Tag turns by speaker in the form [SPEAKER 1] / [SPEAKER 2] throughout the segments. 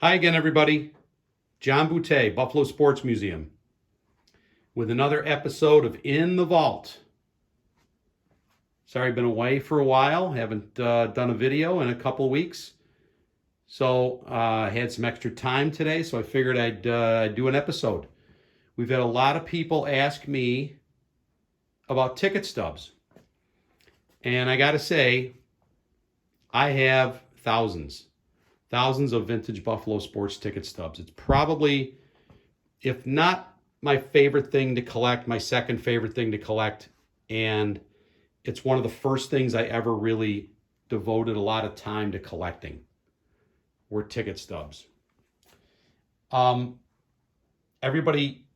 [SPEAKER 1] Hi again, everybody. John Boutte, Buffalo Sports Museum, with another episode of In the Vault. Sorry, I've been away for a while. Haven't done a video in a couple of weeks. So I had some extra time today, so I figured I'd do an episode. We've had a lot of people ask me about ticket stubs. And I got to say, I have thousands of vintage Buffalo sports ticket stubs. It's probably, if not my favorite thing to collect, my second favorite thing to collect. And it's one of the first things I ever really devoted a lot of time to collecting were ticket stubs. Everybody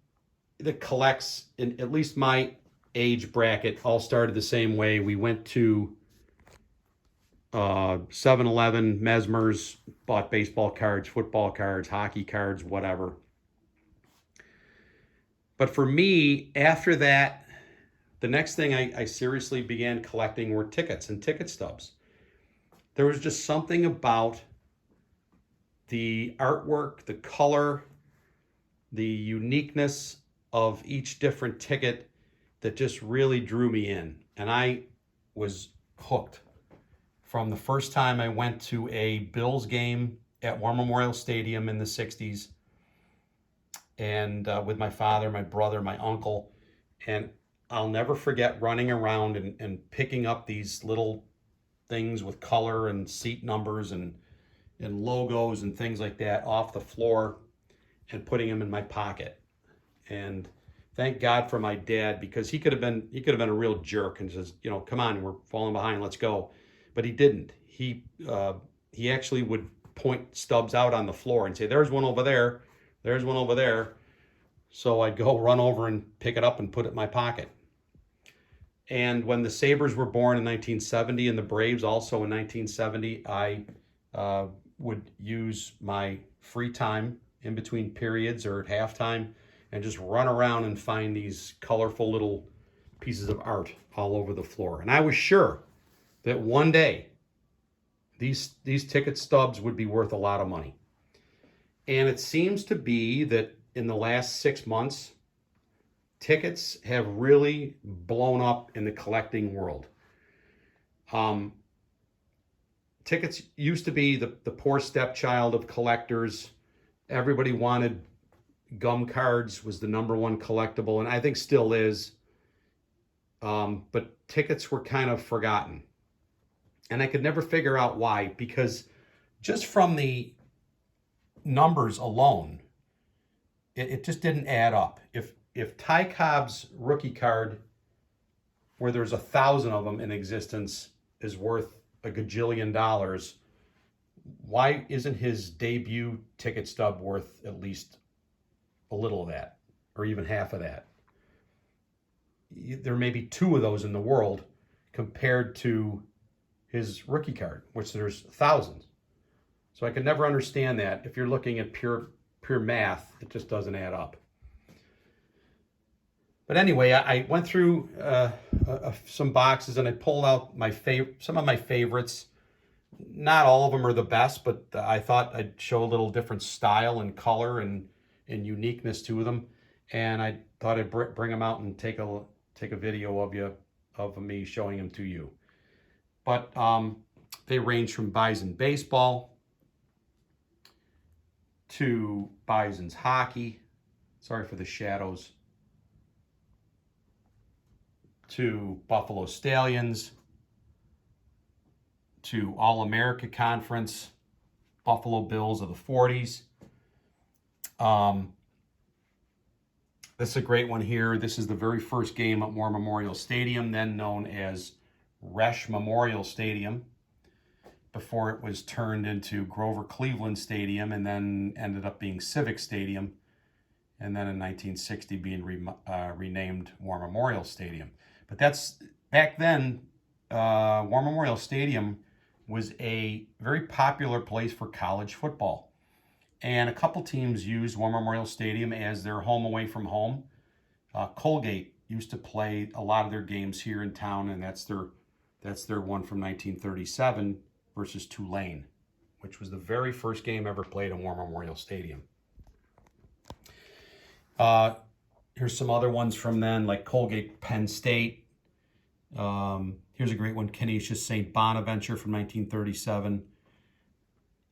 [SPEAKER 1] that collects, in at least my age bracket, all started the same way. We went to 7-Eleven, Mesmer's, bought baseball cards, football cards, hockey cards, whatever. But for me, after that, the next thing I seriously began collecting were tickets and ticket stubs. There was just something about the artwork, the color, the uniqueness of each different ticket that just really drew me in. And I was hooked. From the first time I went to a Bills game at War Memorial Stadium in the 60s, and with my father, my brother, my uncle, and I'll never forget running around and picking up these little things with color and seat numbers and logos and things like that off the floor and putting them in my pocket. And thank God for my dad, because he could have been a real jerk and says, come on, we're falling behind, let's go. But he didn't. He actually would point stubs out on the floor and say, there's one over there, there's one over there. So I'd go run over and pick it up and put it in my pocket. And when the Sabres were born in 1970 and the Braves also in 1970, I would use my free time in between periods or at halftime and just run around and find these colorful little pieces of art all over the floor. And I was sure that one day these ticket stubs would be worth a lot of money. And it seems to be that in the last 6 months, tickets have really blown up in the collecting world. Tickets used to be the poor stepchild of collectors. Everybody wanted gum cards, was the number one collectible, and I think still is. But tickets were kind of forgotten. And I could never figure out why, because just from the numbers alone, it just didn't add up. If Ty Cobb's rookie card, where there's 1,000 of them in existence, is worth a gajillion dollars, why isn't his debut ticket stub worth at least a little of that, or even half of that? There may be 2 of those in the world compared to his rookie card, which there's thousands. So I could never understand that. If you're looking at pure math, it just doesn't add up. But anyway, I went through some boxes and I pulled out some of my favorites. Not all of them are the best, but I thought I'd show a little different style and color and uniqueness to them. And I thought I'd bring them out and take a video of me showing them to you. But they range from Bison baseball to Bison's hockey. Sorry for the shadows. To Buffalo Stallions, to All-America Conference, Buffalo Bills of the 40s. This is a great one here. This is the very first game at War Memorial Stadium, then known as Resch Memorial Stadium, before it was turned into Grover Cleveland Stadium and then ended up being Civic Stadium, and then in 1960 being renamed War Memorial Stadium. But that's back then. War Memorial Stadium was a very popular place for college football, and a couple teams used War Memorial Stadium as their home away from home. Colgate used to play a lot of their games here in town, and that's their one from 1937 versus Tulane, which was the very first game ever played in War Memorial Stadium. Here's some other ones from then, like Colgate Penn State. Here's a great one, Canisius St. Bonaventure from 1937.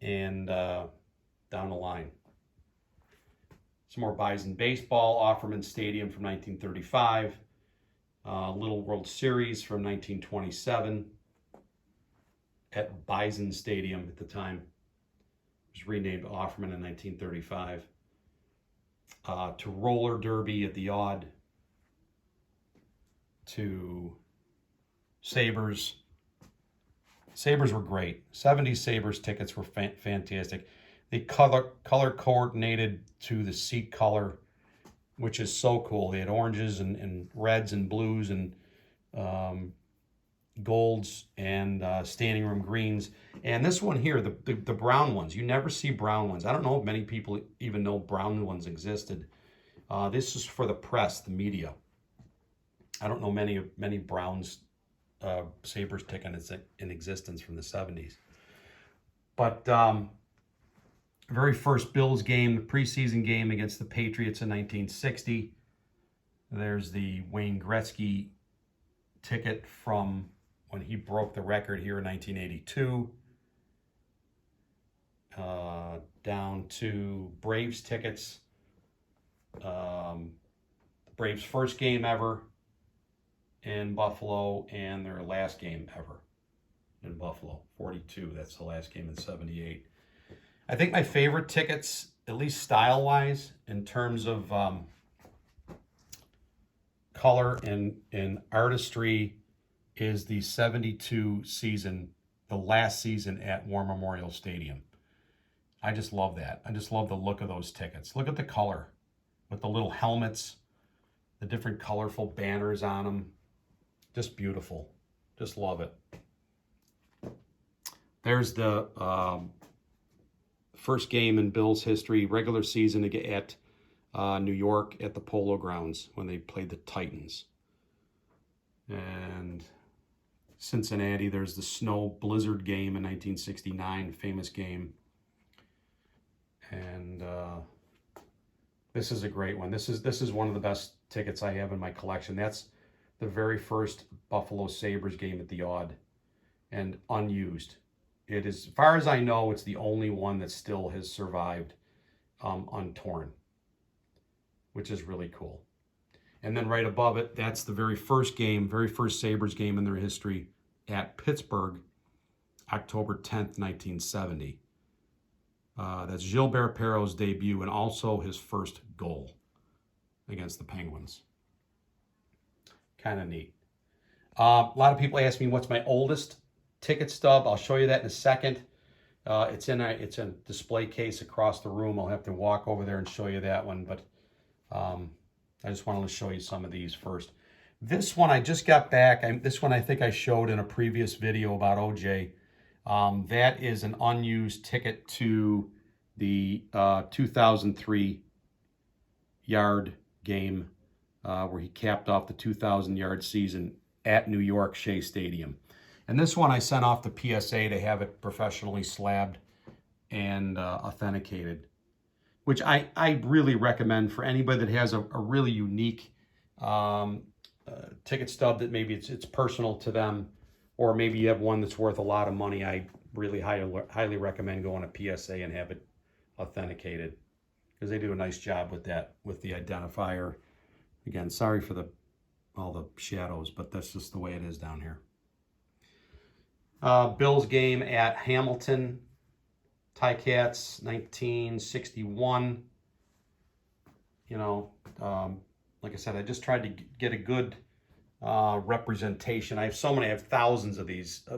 [SPEAKER 1] And down the line. Some more Bison baseball, Offerman Stadium from 1935. Little World Series from 1927 at Bison Stadium at the time. It was renamed Offerman in 1935. To roller derby at the Odd. To Sabres. Sabres were great. 70s Sabres tickets were fantastic. They color coordinated to the seat color, which is so cool. They had oranges and reds and blues and golds and standing room greens. And this one here, the brown ones, you never see brown ones. I don't know if many people even know brown ones existed. This is for the press, the media. I don't know many Browns Sabres tickets in existence from the 70s. But very first Bills game, the preseason game against the Patriots in 1960. There's the Wayne Gretzky ticket from when he broke the record here in 1982. Down to Braves tickets. The Braves' first game ever in Buffalo and their last game ever in Buffalo, 42. That's the last game in 78. I think my favorite tickets, at least style-wise, in terms of color and artistry, is the 72 season, the last season at War Memorial Stadium. I just love that. I just love the look of those tickets. Look at the color with the little helmets, the different colorful banners on them. Just beautiful. Just love it. There's the first game in Bills history, regular season at New York at the Polo Grounds when they played the Titans. And Cincinnati, there's the snow blizzard game in 1969, famous game. And this is a great one. This is one of the best tickets I have in my collection. That's the very first Buffalo Sabres game at the Odd, and unused. It is, as far as I know, it's the only one that still has survived untorn, which is really cool. And then right above it, that's the very first Sabres game in their history at Pittsburgh, October 10th, 1970. That's Gilbert Perreault's debut and also his first goal against the Penguins. Kind of neat. A lot of people ask me what's my oldest ticket stub. I'll show you that in a second. It's in a display case across the room. I'll have to walk over there and show you that one, but I just wanted to show you some of these first. This one I just got back. This one I think I showed in a previous video about OJ. That is an unused ticket to the 2003 yard game where he capped off the 2,000-yard season at New York Shea Stadium. And this one I sent off to PSA to have it professionally slabbed and authenticated, which I really recommend for anybody that has a really unique ticket stub that maybe it's personal to them, or maybe you have one that's worth a lot of money. I really highly recommend going to PSA and have it authenticated, because they do a nice job with that, with the identifier. Again, sorry for all the shadows, but that's just the way it is down here. Bills game at Hamilton, Ticats, 1961. You know, like I said, I just tried to get a good representation. I have thousands of these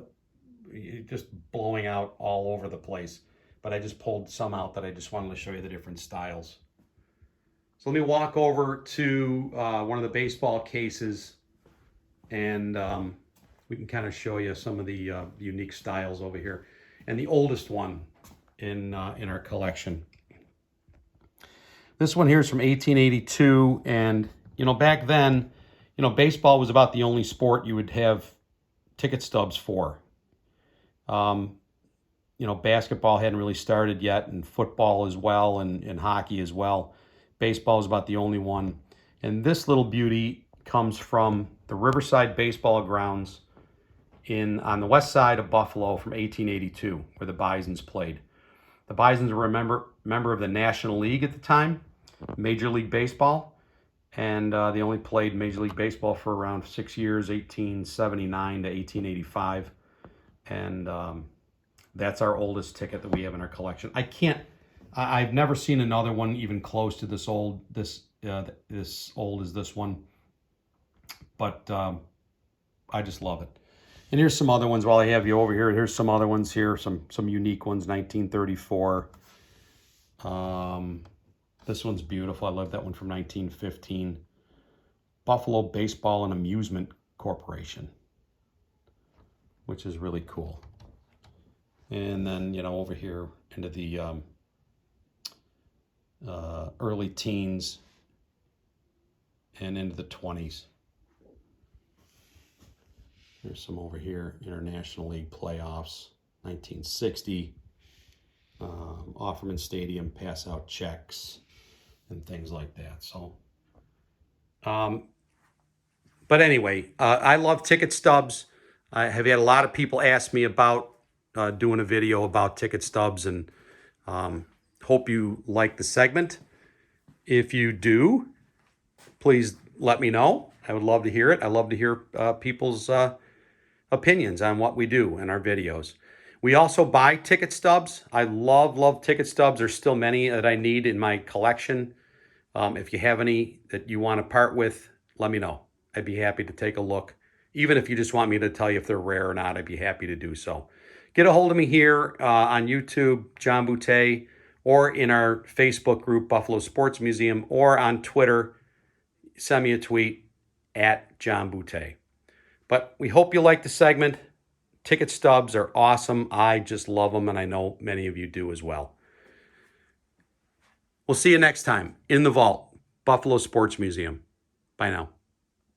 [SPEAKER 1] just blowing out all over the place. But I just pulled some out that I just wanted to show you the different styles. So let me walk over to one of the baseball cases, and we can kind of show you some of the unique styles over here. And the oldest one in our collection. This one here is from 1882, and back then, baseball was about the only sport you would have ticket stubs for. basketball hadn't really started yet, and football as well, and hockey as well. Baseball is about the only one. And this little beauty comes from the Riverside Baseball Grounds on the west side of Buffalo from 1882, where the Bisons played. The Bisons were a member of the National League at the time, Major League Baseball, and they only played Major League Baseball for around 6 years, 1879 to 1885. And that's our oldest ticket that we have in our collection. I've never seen another one even close to this old as this one, but I just love it. And here's some other ones while I have you over here. Here's some other ones here, some unique ones, 1934. This one's beautiful. I love that one from 1915. Buffalo Baseball and Amusement Corporation, which is really cool. And then, over here into the early teens and into the 20s. There's some over here, International League playoffs, 1960, Offerman Stadium, pass out checks, and things like that. So, but anyway, I love ticket stubs. I have had a lot of people ask me about doing a video about ticket stubs, and hope you like the segment. If you do, please let me know. I would love to hear it. I love to hear people's opinions on what we do in our videos. We also buy ticket stubs. I love ticket stubs. There's still many that I need in my collection. If you have any that you want to part with, let me know. I'd be happy to take a look. Even if you just want me to tell you if they're rare or not, I'd be happy to do so. Get a hold of me here on YouTube, John Boutte, or in our Facebook group, Buffalo Sports Museum, or on Twitter. Send me a tweet at John Boutte. But we hope you like the segment. Ticket stubs are awesome. I just love them, and I know many of you do as well. We'll see you next time in the vault, Buffalo Sports Museum. Bye now.